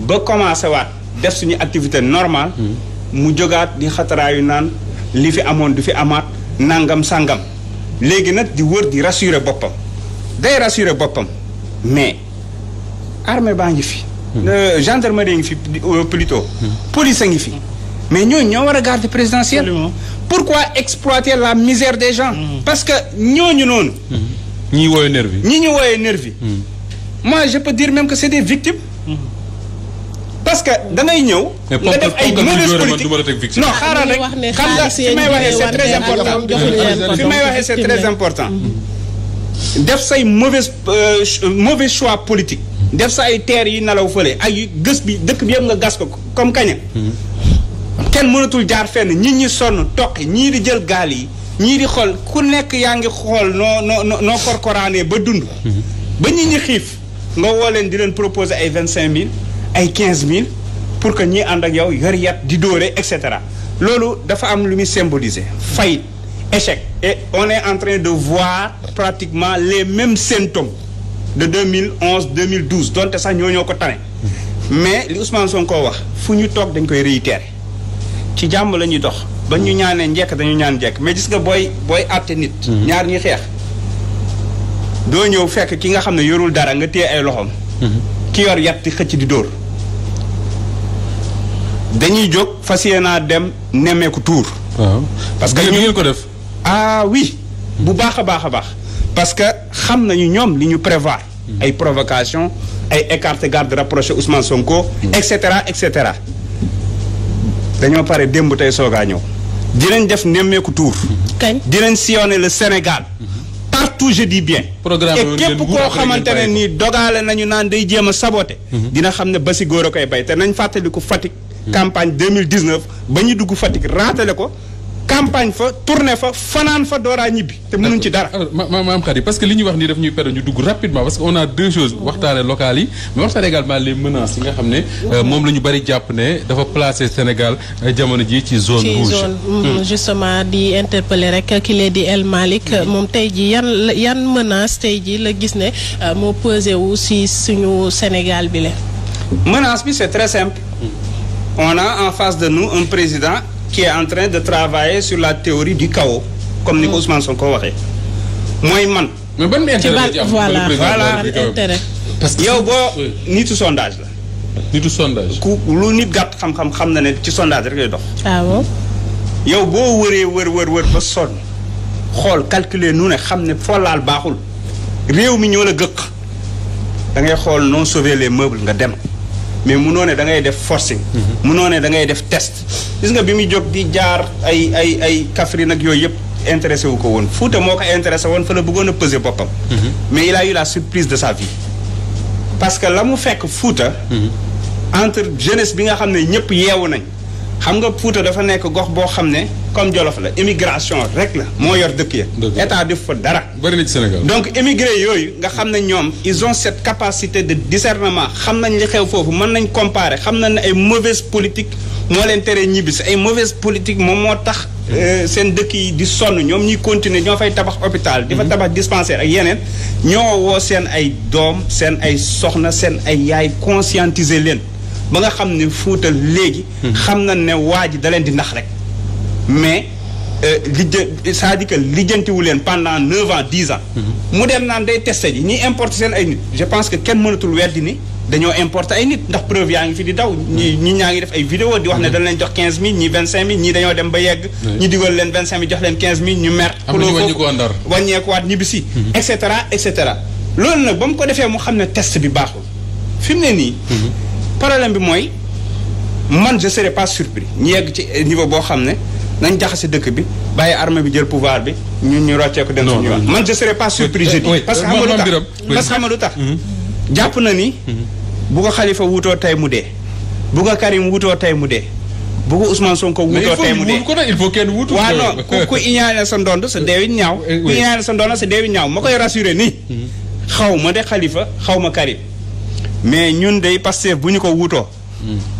ba commencé waat def suñu activité normale mu jógaat di xataraayu naan li fi amoon du fi amaat nangam sangam léegi nag di wër di rassurer boppam day rassurer boppam mais armée baa ngi fi gendarmerie ngi fi plutôt police a ngi fi mais ñooñu ñoo war a garde présidentielle pourquoi exploiter la misère des gens parce que ñooñu noonu ñi wooye nervi ñu wooyee nervi moi je peux dire même que c'est des victimes parce que da ngay ñëw nga def ay mauvaise politique non xaaral rek xam nga fi may waxee c'est très important fi may waxee c'est très important def say mauvais choix politique def sa ay terre yi nelaw fële ay gës bi dëkk bi yëpp nga gas ko comme kaña kenn mënatul jaar fenn nit ñi sonn toqi ñii di jël gaal yi ñii di xool ku nekk yaa ngi xool noo korkoraanee ba dund ba nit ñi xiif nga woo leen di leen proposer ay 25 000 ay 15 000 pour que ñii ànd ak yow yor yat di dóore et cetera loolu dafa am lu muy symboliser faillite échec et on est en train de voir pratiquement les mêmes symptômes de 2011 2012 donte sax ñoo ko tane mais li Ousmane Sonko wax fu ñu toog dañ koy réitérer ci jàmm la ñuy dox ba ñu ñaanee njekk dañu ñaan njekk mais gis nga booy àtte nit ñaar ñuy xeex doo ñëw fekk ki nga xam ne yorul dara nga téye ay loxoom ki yor yat di xëcc di dóor dañuy jóg fas yéenaa dem nemmeeku tuur parce que ñu ngeen ko def ah oui bu baax a baax a baax parce que xam nañu ñoom li ñu prévoir ay provocation ay écarté garde rapproché Ousmane Sonko et cetera dañoo pare démb tey soogaa ñëw dinañ def nemmeeku tour dinañ sillonner le Sénégal partout je dis bien et képp koo xamante ne nii dogaale nañu naan day jéem a saboter dina xam ne basi góor a koy bay te nañ fàttaliku Fatick campagne 2019 ba ñu dugg Fatick raatale ko campagne fa tourné fa fanaan fa dooraa ñibbi te mënuñ ci dara. maam Khady parce que li ñuy wax nii daf ñuy perdre ñu dugg rapidement parce que on a deux choses waxtaane locales yi mais waxtaane également les menaces yi nga xam ne moom la ñu bëri jàpp ne dafa placer Sénégal jamono ji ci zone rouge. justement di interpeller rek ki lee di El Malick moom tey ji yan menace tey ji la gis ne moo pesé wu si suñu Sénégal bi la. menace bi c'est très simple. On a en face de nous un président qui est en train de travailler sur la théorie du chaos comme ni ko Ousmane Sonko waxee mooy man. mais ban intérêt voilà parce que yow boo nitu sondage la. nitu sondage. ku lu nit gàtt xam-xam xam na ne ci sondage rek lay dox. ah bon. yow boo wëree wër ba sonn xool calculer nu ne xam ne foo laal baaxul réew mi ñoo la gëq da ngay xool non sauver les meubles nga dem. mais munoo ne da ngay def forcing munoo ne da ngay def test gis nga bi muy jóg di jaar ay Kaffrine ak yooyu yëpp intéressé wu ko woon Fouta moo ko intéressé woon fa la bëggoon a peser boppam mais il a eu la surprise de sa vie parce que la mu fekk Fouta entre jeunesse bi nga xam ne ñëpp yeewu nañ xam nga Fouta dafa nekk gox boo xam ne comme Jolof la immigration rek la moo yor dëkk ya. état def fa dara. bari na ci Sénégal. donc émigré yooyu nga xam ne ñoom ils ont cette capacité de discernement xam nañ li xew foofu mën nañ comparer xam nañ ne ay mauvaise politique moo leen teree ñibbisi ay mauvaise politique moom moo tax. seen dëkk yi di sonn ñoom ñuy continuer ñoo fay tabax hôpital. di fa tabax dispensaire ak yeneen. ñoo woo seen ay doom seen ay soxna seen ay yaay conscientiser leen. ba nga xam ne Fuuta léegi. xam na ne waa ji da leen di nax rek. mais c'est-à-dire que lijjantiwu leen pendant 9 ans 10 ans. mu dem naan day testé ji ñiy importer seen ay nit. je pense que kenn mënatul weddi ni dañoo importer ay nit ndax preuve yaa ngi fi di daw. ñi ñaa ngi def ay vidéo di wax ne dañ leen jox 15000 ñii 25000 ñii dañoo dem ba yegg. ñi digal leen 25000 jox leen 15000 ñu mer. am na ñu wàññeeku àndar wàññeekuwaat ñibbisi. et cetera et cetera. loolu nag ba mu ko defee mu xam ne test bi baaxul fi mu ne nii. problème bi mooy man je serais pas surpris ñu yegg ci niveau boo xam ne nañ jaxase dëkk bi bàyyi armée bi jël pouvoir bi ñu roccee ko dem suñu yoon man je serais pas surpris je dis parce que xam nga lu tax jàpp na ni bu ko Khalifa wutoo tey mu dee bu ko Karim wutoo tey mu dee bu ko Ousmane Sonko wutoo tey mu dee il faut kenn wutu waaw non ku iñaane sa ndond sa deewi ñaaw ku iñaane sa ndond sa deewi ñaaw ma koy rassurer nii xaw ma de Khalifa xaw ma Karim mais ñun day Pastef bu ñu ko wutoo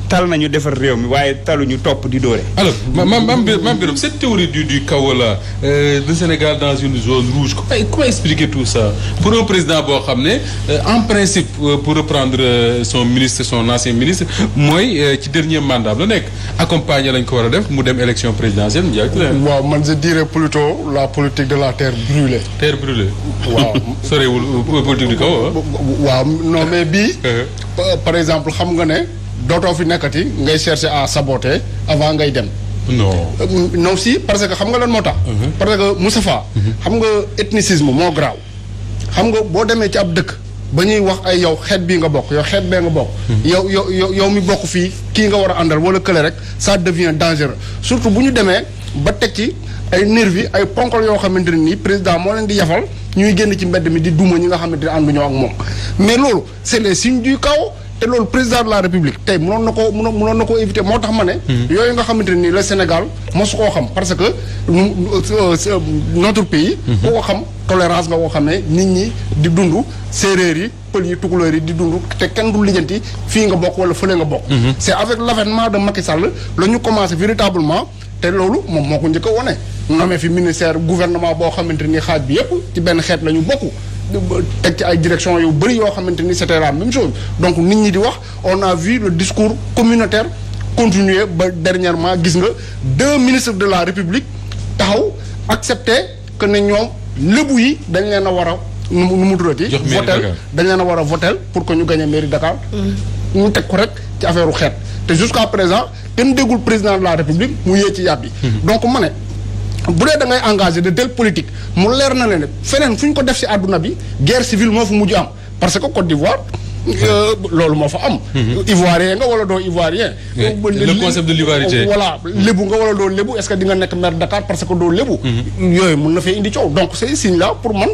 tal nañu defar réew mi waaye taluñu topp di dóore. alors Mame Birame cette théorie du chaos là le Sénégal dans une zone rouge comment expliquer tout ça pour un président boo xam ne en principe pour reprendre son ministre son ancien ministre mooy ci dernier mandat la nekk accompagner lañ ko war a def mu dem élection présidentielle mu jaay. waaw man je dirais plutôt la politique de la terre brûlée. terre brûlée. waaw sorewul politique du chaos. waaw non mais bii. par exemple xam nga ne. dootoo fi nekkati ngay chercher à saboter avant ngay dem. non si parce que xam nga lan moo tax. parce que Moustapha. xam nga ethnicisme moo graaw. xam nga boo demee ci ab dëkk ba ñuy wax ay yow xeet bii nga bokk yow xeet bee nga bokk. yow mi bokk fii kii nga war a àndal wala kële rek ça devient dangereux surtout bu ñu demee ba teg ci ay nervi ay ponkal yoo xamante ne nii président moo leen di yafal ñuy génn ci mbedd mi di duma ñi nga xamante ne ànduñoo ak moom mais loolu c'est les signes du chaos. te loolu président de la république tey mënoon na koo éviter moo tax ma ne. yooyu nga xamante ne nii le Sénégal mosu koo xam parce que notre pays. boo ko xam tolérance nga koo xam ne nit ñi di dund séeréer yi pël yi tukulóor yi di dund te kenn du lijjanti fii nga bokk wala fële nga bokk. c'est avec l'avènement de Macky Sall la ñu commencé véritablement te loolu moom moo ko njëkk a wone nommé fi ministère gouvernement boo xamante ni xaaj bi yépp ci benn xeet la ñu bokk. teg ci ay direction yu bëri yoo xamante ni c'était la même chose donc nit ñi di wax on a vu le discours communautaire continuer ba dernièrement gis nga 2 ministres de la République taxaw accepter que ne ñoom lébu yi dañ leen a war a nu mu turati votel dañ leen a war a votel pour que ñu gagner mairie Dakar ñu teg ko rek ci affaire u xeet te jusqu'à présent kenn déggul président de la République mu yee ci yàbbi donc ma ne bu dee da ngay engagé de telle politique mu leer na leen feneen fu ñu ko def ci àdduna bi guerre civile moo fa mujj am parce que Côte d'Ivoire loolu moo fa am. Ivoirien nga wala doo Ivoirien. le concept de l'ivoirité. voilà lébu nga wala doo lébu est-ce que di nga nekk maire Dakar parce que doo lébu. yooyu mun na fee indi coow donc ces signes là pour man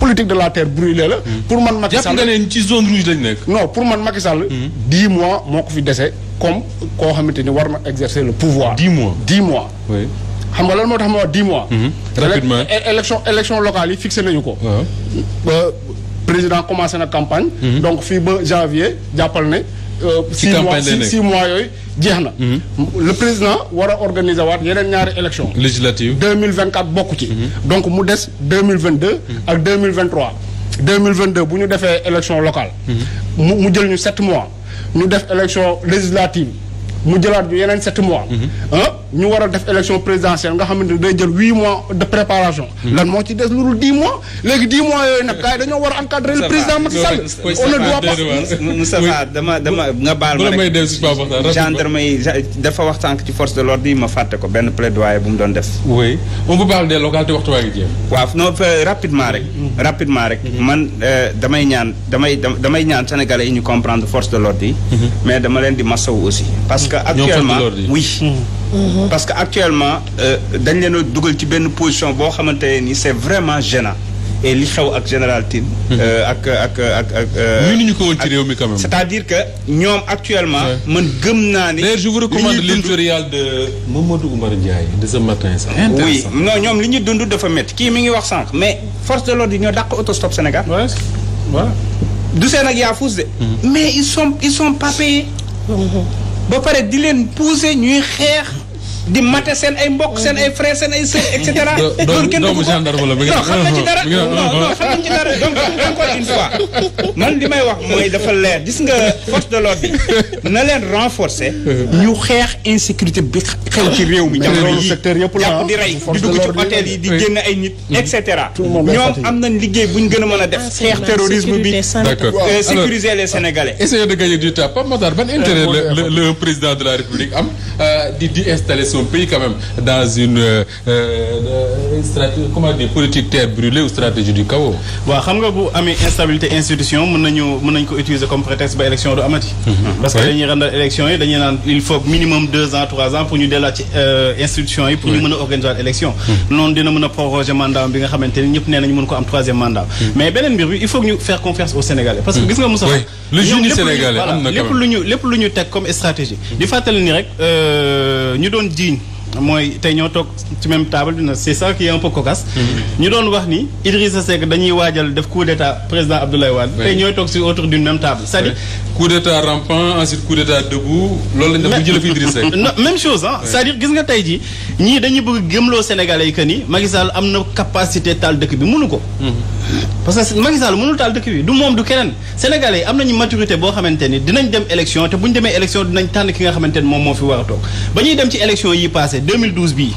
politique de la terre brûlée la. pour man Macky Sall jàpp nga ne ci zone rouge lañ nekk. non pour man Macky Sall. 10 mois moo ko fi dese comme koo xamante ni war na exercer le pouvoir. 10 mois 10 mois. oui. xam nga lan moo tax ma wax 10 mois. rapidement élection locale yi fixé nañu ko. président commencé na campagne. donc fii ba janvier jàppal ne. 6 mois yooyu jeex na. le président war a organiser waat yeneen ñaari élection législative 2024 bokk ci. donc mu des 2022. ak 2023. 2022 bu ñu defee élection locale. mu jël ñu 7 mois ñu def élection législative. mu jëlaat ñu yeneen 7 mois. ñu war a def élection présidentielle nga xamante ne day jël 8 mois de préparation. lan moo ci des lu dul 10 mois léegi 10 mois yooyu nag gars yi dañoo war a encadrer le président Macky Sall. on ne doit pas. Moustapha dama nga baal ma rek gendarme yi dafa wax tànk ci force de l'ordre yi ma fàtte ko benn plaidoyer bu mu doon def. oui on peut parler des localités waxtu waa ngi jeex. waaw non rapidement rek. man damay ñaan sénégalais yi ñu comprendre force de l'ordre yi. mais dama leen di masawu aussi parce que actuellement oui. parce que actuellement dañ leen a dugal ci benn position boo xamante ne ni c'est vraiment gênant et li xew ak général Tine. ak. mënuñu ko woon ci réew mi quand même. c'est-à-dire que ñoom actuellement. man gëm naa ni. d'ailleurs je vous recommande l'éditorial de Mamadou Oumar Ndiaye de ce matin. c'est intéressant. oui non ñoom li ñu dund dafa métti kii mi ngi wax sànq mais force de l'ordre yi ñoo dàq autostop Sénégal. voilà. du seen ak yaafus de. mais ils sont pas payés. ba pare di leen pousser ñuy xeex. di mate seen ay mbokk seen ay frères seen ay sœurs et cetera. loolu kenn doomu gendarme la non xam na ci dara non xam nañ ci dara donc encore une fois man li may wax mooy dafa leer gis nga force de l'ordre bi na leen renforcer. ñu xeex insécurité bi xew ci réew mi. jamono yi jàpp di rey di dugg ci hôtel yi di génn ay nit et cetera. ñoom am nañ liggéey bu ñu gën a mën a def. xeex terrorisme bi d'accord sécuriser les Sénégalais. Essayez de gagner du temps Pape Matar ban intérêt le président de la République am di installer son pays quand même dans une stratégie comment dire politique terre brûlée ou stratégie du chaos. waaw xam nga bu amee instabilité institution mën nañ ko utiliser comme prétexte ba élection du amati. parce que dañuy randal élection yi dañuy naan il faut minimum 2 ans 3 ans pour ñu delluwaat ci institution yi pour ñu mën a organiser élection. noonu dina mën a proroger mandat bi nga xamante ni ñëpp nee nañu mën ko am 3e mandat. mais beneen mbir bi il faut que ñu faire confiance aux Sénégalais. parce que gis nga Moussa. le génie sénégalais am na lépp lu ñu teg comme stratégie. di fàttali ni rek ñu doon jiiñ. mooy tey ñoo toog ci même table dina c'est ça qui est un peu cocasse. ñu doon wax ni Idrissa Seck dañuy waajal def coup d'état président Abdoulaye Wade. tey ñooy toog ci autour d'une même table. c'est-à-dire coup d'état rampant ensuite coup d'état debout. loolu lañ def bu jëlee fi Idrissa Seck. non même chose ah. c'est-à-dire gis nga tey jii ñii dañuy bëgg gëmloo Sénégalais yi que ni Macky Sall am na capacité taal dëkk bi mënu ko. parce que Macky Sall mënul taal dëkk bi du moom du keneen Sénégalais yi am nañu maturité boo xamante ni dinañ dem élection te bu ñu demee élection dinañ tànn ki nga xamante ni moom moo fi war a toog ba ñuy dem ci élection yi passé 2012 bii.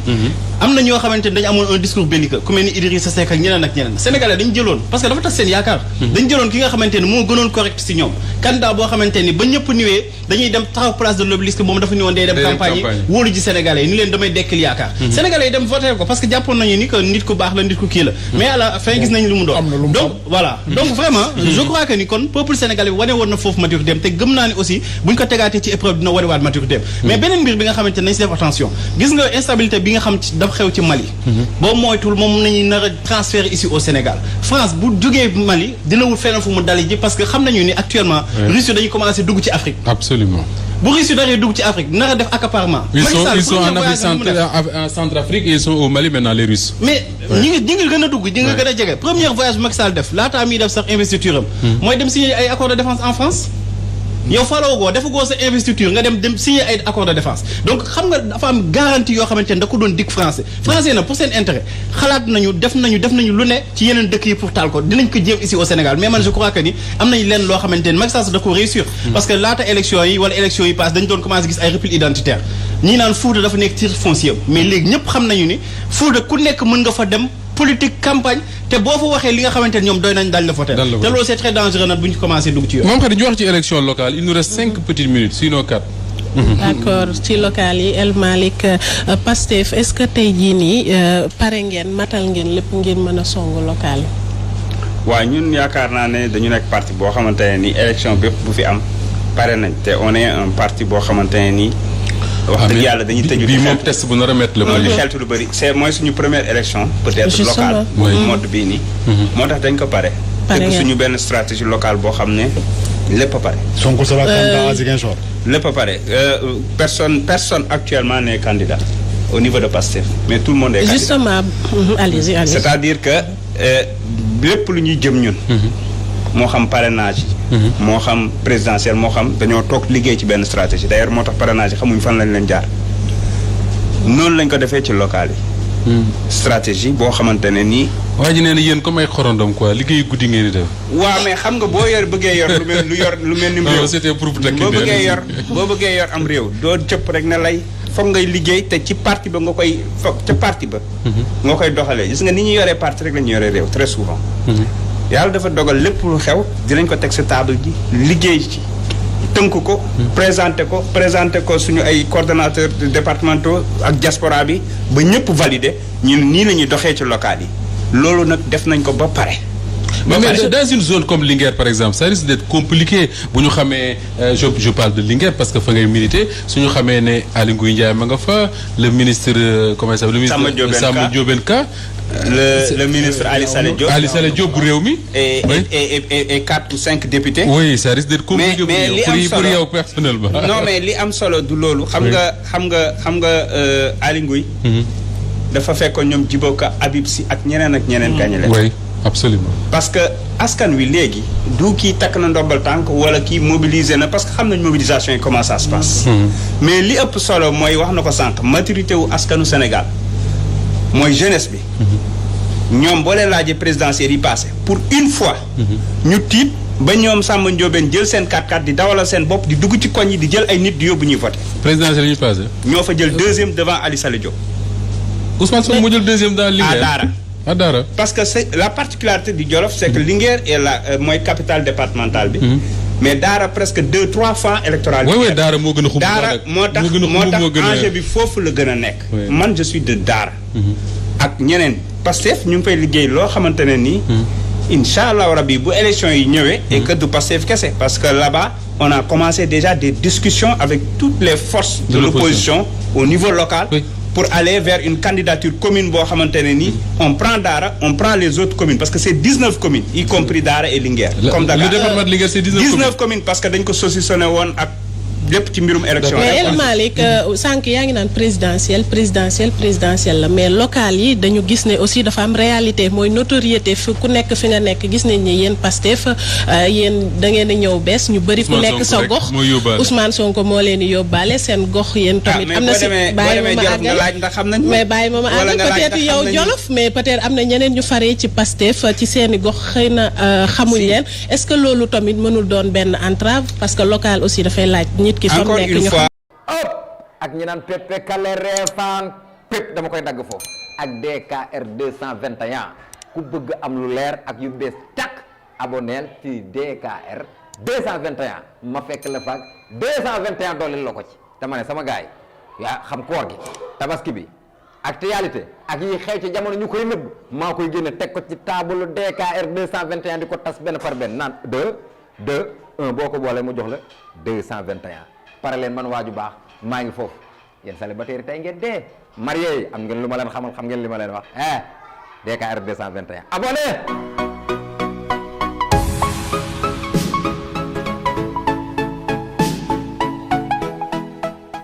am na ñoo xamante ni dañu amoon un discours belliqueux ku mel ni Idrissa Seck ak ñeneen ak ñeneen Sénégalais dañu jëloon parce que dafa tax seen yaakaar. dañu jëloon ki nga xamante ni moo gënoon correct si ñoom. candidat boo xamante ni ba ñëpp niwee dañuy dem taxaw place de l'Obélisque moom dafa ñëwoon day dem campagne yi wóolu ji Sénégalais yi ni leen damay dekkil yaakaar. Sénégalais yi dem voter ko parce que jàppoon nañu ni que nit ku baax la nit ku kii la. mais à la fin gis nañu lu mu doon. donc voilà donc vraiment. je crois que ni kon peuple sénégalais bi wane woon na foofu maturité dem te gëm naa ni aussi buñ ko tegaatee ci épreuve dina wanewaat maturité dem. mais beneen mbir bi nga xamante ne nañ si def attention gis nga instabilité bi nga xam ci dafa xew ci Mali. boo moytul moom nañuy nar a transférer ici au Sénégal France bu jógee Mali dina wut feneen fu mu dali ji parce que xam nañu ni actuellement. Russie dañuy commencer dugg ci Afrique. absolument. bu Russie daree dugg ci Afrique nar a def accaparement. ils sont en Afrique Centrafrique et ils sont au Mali maintenant les Russes. mais ñi ngi gën a dugg ñi ngi gën a jege premier voyage Macky Sall def laataa muy def sax investiture am. mooy dem signer ay accord de défense en France. yow faloo goo dafa goo sa investiture nga dem signer ay accord de défense donc xam nga dafa am garantie yoo xamante ne da ko doon dig français na pour seen intérêt xalaat nañu def nañu lu ne ci yeneen dëkk yi pour taal ko dinañ ko jéem ici au Sénégal mais man je crois que ni am nañ leen loo xamante ne Macky Sall da ko réussir parce que laata élection yi wala élection yi passe dañ doon commencé gis ay repli identitaire ñii naan Fouta dafa nekk titre foncier mais léegi ñëpp xam nañu ni Fouta ku nekk mën nga fa dem politique campagne te boo fa waxee li nga xamante ne ñoom doy nañ daal la voter te loolu c'est très dangereux nag bu ñu commencé dugg ci yoon. moom xam ne ñu wax ci élection locale il nous reste 5 petites minutes sinon 4. d'accord ci local yi El Malick Pastef est-ce que tey jii nii pare ngeen matal ngeen lépp ngeen mën a songu local yi. waaw ñun yaakaar naa ne dañu nekk parti boo xamante ne ni élection bépp bu fi am pare nañ te on est un parti boo xamante ne nii. wax dëgg yàlla dañuy tëju bii moom test bu nar a mettre la di xeltu lu bëri c'est mooy suñu première élection peut-être locale mode bii nii moo tax dañ ko pare tëgg suñu benn stratégie locale boo xam ne lépp a pare Sonko sera candidat à Ziguinchor lépp a pare personne actuellement n'est candidat au niveau de Pastef mais tout le monde est candidat justement allez-y c'est-à-dire que lépp lu ñuy jëm ñun moo xam parrainage yi moo xam présidentiel moo xam dañoo toog liggéey ci benn stratégie d'ailleurs moo tax parrainage yi xamuñ fan lañ leen jaar noonu lañ ko defee ci local yi stratégie boo xamante ne nii waa ji nee na yéen comme ay xorondom quoi liggéey guddi ngeen di def waaw mais xam nga boo bëggee yor lu mel ni réew c'était pour boo bëggee yor am réew doo cëpp rek ne lay foog ngay liggéey te ci parti ba nga koy foog ca parti ba nga koy doxalee gis nga ni ñu yoree parti rek la ñu yoree réew très souvent yàlla dafa dogal lépp lu xew dinañ ko teg sa table ji liggéey ci tënk ko présenté ko suñu ay coordonnateurs départementaux ak diaspora bi ba ñëpp validé ñun nii la ñuy doxee ci local yi loolu nag def nañ ko ba pare mais dans une zone comme Linguère par exemple ça risque d'être compliqué bu ñu xamee je parle de Linguère parce que fa ngay militer suñu xamee ne Aly Ngouille Ndiaye ma nga fa le ministre comment ça le ministre Samba Ndiobène Ka le ministre Ali Saleh Diop. Ali Saleh Diop bu réew mi. et 4 ou 5 députés. oui ça risque d'être compliqué pour yow personnellement. non mais li am solo du loolu. xam nga Aly Ngouille. dafa fekkoon ñoom Djibo Ka Habib Sy ak ñeneen gaañ leen. oui absolument. parce que askan wi léegi du kii takk na ndombal tànk wala kii mobilisé na parce que xam nañ mobilisation yi comment ça se passe. mais li ëpp solo mooy wax na ko sànq maturité wu askanu Sénégal mooy jeunesse bi. ñoom boo leen laajee présidentielle yi passé pour une fois. ñu tiit ba ñoom Samba Ndiobène jël seen 4x4 di dawalal seen bopp di dugg ci koñ yi di jël ay nit di yóbbu ñuy voté. présidentielle yi passé. ñoo fa jël deuxième devant Ali Saleh Diop. Ousmane Sonko moo jël deuxième dans Linguère à Dara. parce que c'est la particularité du Jolof c'est que Linguère est la mooy capitale départementale bi. mais Dara presque 2-3 fois électoral. oui Dara moo gën a xumb. Dara moo tax enjeu bi foofu la gën a nekk. man je suis de Dara. ak ñeneen Pastef ñu ngi fay liggéey loo xamante ne nii. incha allah rabi bu élection yi ñëwee. et que du Pastef kese parce que là-bas on a commencé déjà des discussions avec toutes les forces de l'opposition au niveau local. pour aller vers une candidature commune boo xamante ne nii on prend Dara on prend les autres communes parce que c'est 19 communes y compris Dara et Linguère. comme Dakar le département de Linguère c'est 19 communes parce que dañ ko saucissonné woon ak lépp ci mbirum élection. mais El Malick sànq yaa ngi naan présidentielle la mais local yi dañu gis ne aussi dafa am réalité mooy notoriété fi ku nekk fi nga nekk gis nañ ni yéen Pastef yéen da ngeen a ñëw bees ñu bëri ku nekk sa gox Ousmane Sonko moo leen di yóbbaale seen gox yéen tamit am na si bàyyi ma àggal mais bàyyi ma àggal peut-être yow Jolof mais peut-être am na ñeneen ñu faree ci Pastef ci seeni gox xëy na xamuñ leen est-ce que loolu tamit mënul doon benn entrave parce que local aussi dafay laaj encore une fois. ak ñi naan Pepe Kale Refane Pep dama koy dagg foofu ak DKR 221 ku bëgg am lu leer ak yu bees tàkk aboneel ci DKR 221 ma fekk la faak 221 dooleel la ko ci dama ne sama gaay yaa xam koor gi tabaski bi actualité ak yi xew ci jamono ñu koy nëbb maa koy génne teg ko ci table DKR 221 di ko tas benn par benn naan 1 boo ko boolee mu jox la 221 pare leen man waaju baax maa ngi foofu yéen célibataire tey ngeen dee marié yi am ngeen lu ma leen xamal xam ngeen li ma leen wax DKR 221 abonné